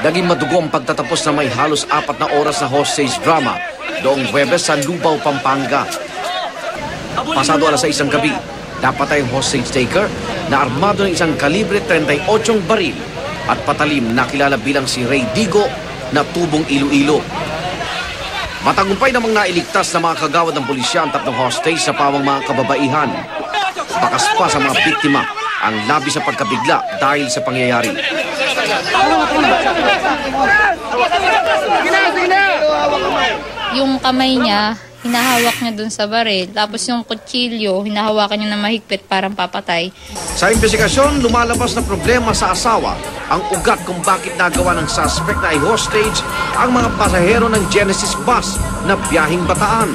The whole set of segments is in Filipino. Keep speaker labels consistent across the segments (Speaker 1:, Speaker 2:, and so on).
Speaker 1: Naging madugo ang pagtatapos na may halos 4 na oras na hostage drama doong Huwebes sa Lubao, Pampanga. Pasado alas 6 ng gabi, napatay ang hostage taker na armado ng isang kalibre 38 baril at patalim na kilala bilang si Ray Digo na tubong Iloilo. Matagumpay namang nailigtas na mga kagawad ng pulisya ang 3 hostage sa pawang mga kababaihan. Bakas pa sa mga biktima ang labis na pagkabigla dahil sa pangyayari.
Speaker 2: Yung kamay niya, hinahawak niya dun sa baril. Tapos yung kutsilyo, hinahawakan niya na mahigpit parang papatay.
Speaker 1: Sa investigasyon, lumalabas na problema sa asawa ang ugat kung bakit nagawa ng suspect na i-hostage ang mga pasahero ng Genesis bus na biyahing Bataan.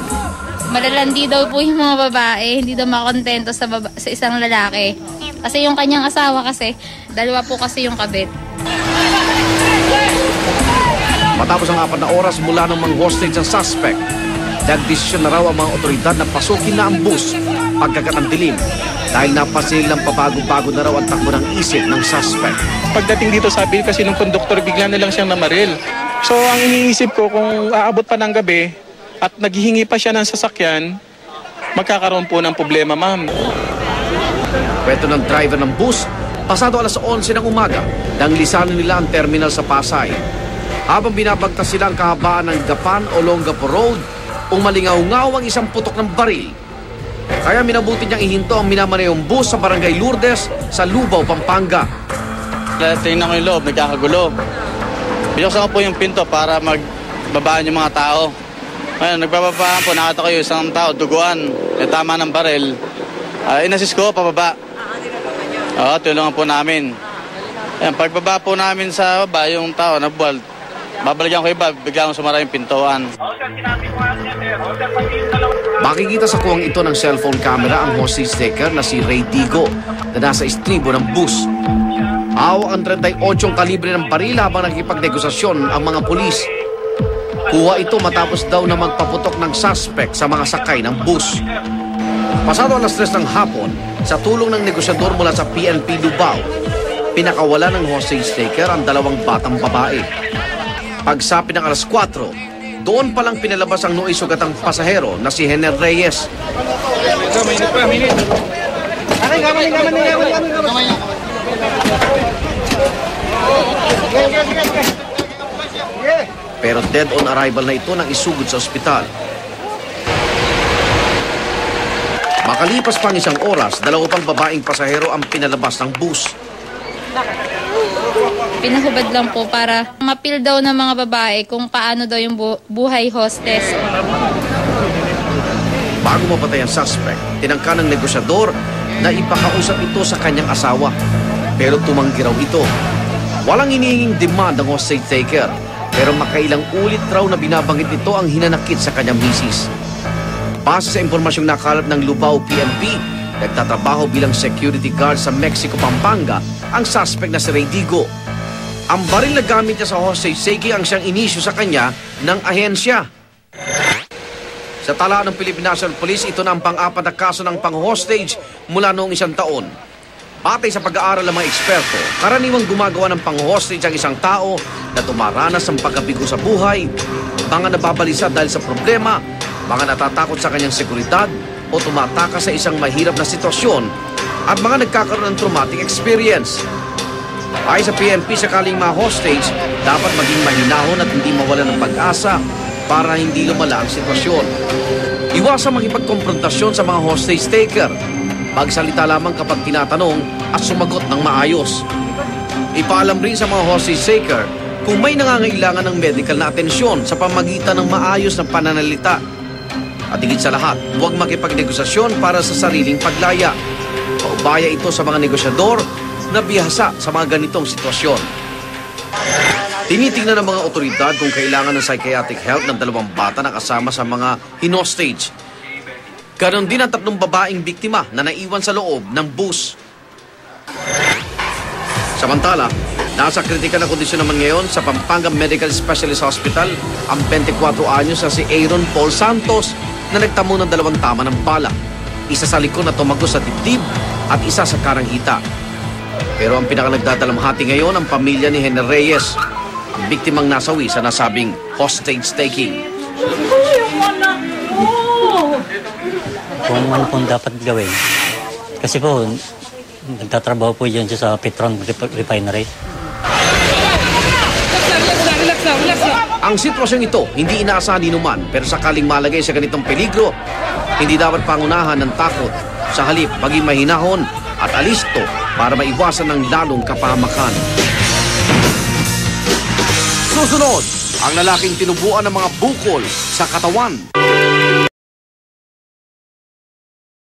Speaker 2: Malalandi daw po yung mga babae, hindi daw makontento sa isang lalaki. Kasi yung kanyang asawa kasi, 2 po kasi yung kabit.
Speaker 1: Matapos ang 4 na oras mula ng mga hostage ng suspect, nagdesisyon na raw ang mga otoridad na pasukin na ang bus pagkagat ng dilim dahil napasil ng pabago-bago na raw ang takbo ng isip ng suspect.
Speaker 3: Pagdating dito sabi kasi nung konduktor bigla na lang siyang namaril. So ang iniisip ko kung aabot pa ng gabi at naghihingi pa siya ng sasakyan, magkakaroon po ng problema, ma'am.
Speaker 1: Kwento ng driver ng bus, pasado alas 11 ng umaga, nang lisanin nila ang terminal sa Pasay. Habang binabagtas sila ang kahabaan ng Gapan o Olongapo Road, umalingaw-ngaw ang isang putok ng baril. Kaya minabuti niyang ihinto ang minamanayong bus sa Barangay Lourdes sa Lubao, Pampanga.
Speaker 4: Tingnan ko yung loob, nagkakagulo. Binuksan ko po yung pinto para magbabaan yung mga tao. Ngayon, nagbababaan po, nakita ko yung isang tao, duguan, tama ng baril. Inassist ko, pababa. Oo, tulungan po namin. Ayan, pagbaba po namin sa baba, yung tao nabuwal. Babalikan ko iba, biglang sumara yung pintuan.
Speaker 1: Makikita sa kuwang ito ng cellphone camera ang hostage taker na si Ray Digo na nasa istribo ng bus. Hawak ang 38 kalibre ng baril habang nakikipagnegosasyon ang mga pulis. Kuha ito matapos daw na magpaputok ng suspect sa mga sakay ng bus. Pasado alas 3 ng hapon, sa tulong ng negosyador mula sa PNP Lubao, pinakawala ng hostage taker ang 2 batang babae. Pagsapit ng alas 4, doon palang pinalabas ang nooy sugatang pasahero na si Hener Reyes. Pero dead on arrival na ito nang isugod sa ospital. Makalipas pang 1 oras, 2 pang babaeng pasahero ang pinalabas ng bus.
Speaker 2: Pinahubad lang po para mapil daw ng mga babae kung paano daw yung buhay hostess.
Speaker 1: Bago mapatay ang suspect, tinangka ng negosyador na ipakausap ito sa kanyang asawa. Pero tumanggi raw ito. Walang hinihinging demand ng hostage taker, pero makailang ulit raw na binabanggit ito ang hinanakit sa kanyang misis. Base sa impormasyong nakalap ng Lubao PNP, nagtatrabaho bilang security guard sa Mexico, Pampanga ang suspect na si Ray Digo. Ang baril na gamit niya sa hostage taking ang siyang inisyu sa kanya ng ahensya. Sa tala ng Philippine National Police, ito na ang pang-4 na kaso ng pang-hostage mula noong 1 taon. Batay sa pag-aaral ng mga eksperto, karaniwang gumagawa ng pang-hostage ang isang tao na tumaranas ng pagkabigo sa buhay, mga nababalisa dahil sa problema, mga natatakot sa kanyang seguridad o tumatakas sa isang mahirap na sitwasyon at mga nagkakaroon ng traumatic experience. Ay sa PNP, sakaling ma-hostage, dapat maging mahinahon at hindi mawalan ng pag-asa para hindi lumala ang sitwasyon. Iwasang makipagkomprontasyon sa mga hostage taker. Magsalita lamang kapag tinatanong at sumagot ng maayos. Ipaalam rin sa mga hostage taker kung may nangangailangan ng medical na atensyon sa pamagitan ng maayos na pananalita. At higit sa lahat, huwag makipagnegosasyon para sa sariling paglaya. Paubaya ito sa mga negosyador na bihasa sa mga ganitong sitwasyon. Tinitingnan ng mga otoridad kung kailangan ng psychiatric help ng 2 bata na kasama sa mga hinostage. Ganon din ang 3 babaeng biktima na naiwan sa loob ng bus. Samantala, nasa kritikal na kondisyon naman ngayon sa Pampanga Medical Specialist Hospital ang 24 anyos na si Aaron Paul Santos na nagtamo ng 2 tama ng bala. Isa sa likod na tumagos sa dibdib at isa sa karanghita. Pero ang pinakanagdadalamhati ngayon ang pamilya ni Hener Reyes. ang biktimang nasawi sa nasabing hostage taking.
Speaker 5: Kung ano pong dapat gawin. Kasi po, nagtatrabaho po yan siya sa Petron Refinery.
Speaker 1: Ang sitwasyong ito, hindi inaasahan ni Numan, pero sakaling malagay sa ganitong peligro, hindi dapat pangunahan ng takot. Sa halip, maging mahinahon at alisto para maiwasan ng lalong kapahamakan. Susunod, ang lalaking tinubuan ng mga bukol sa katawan.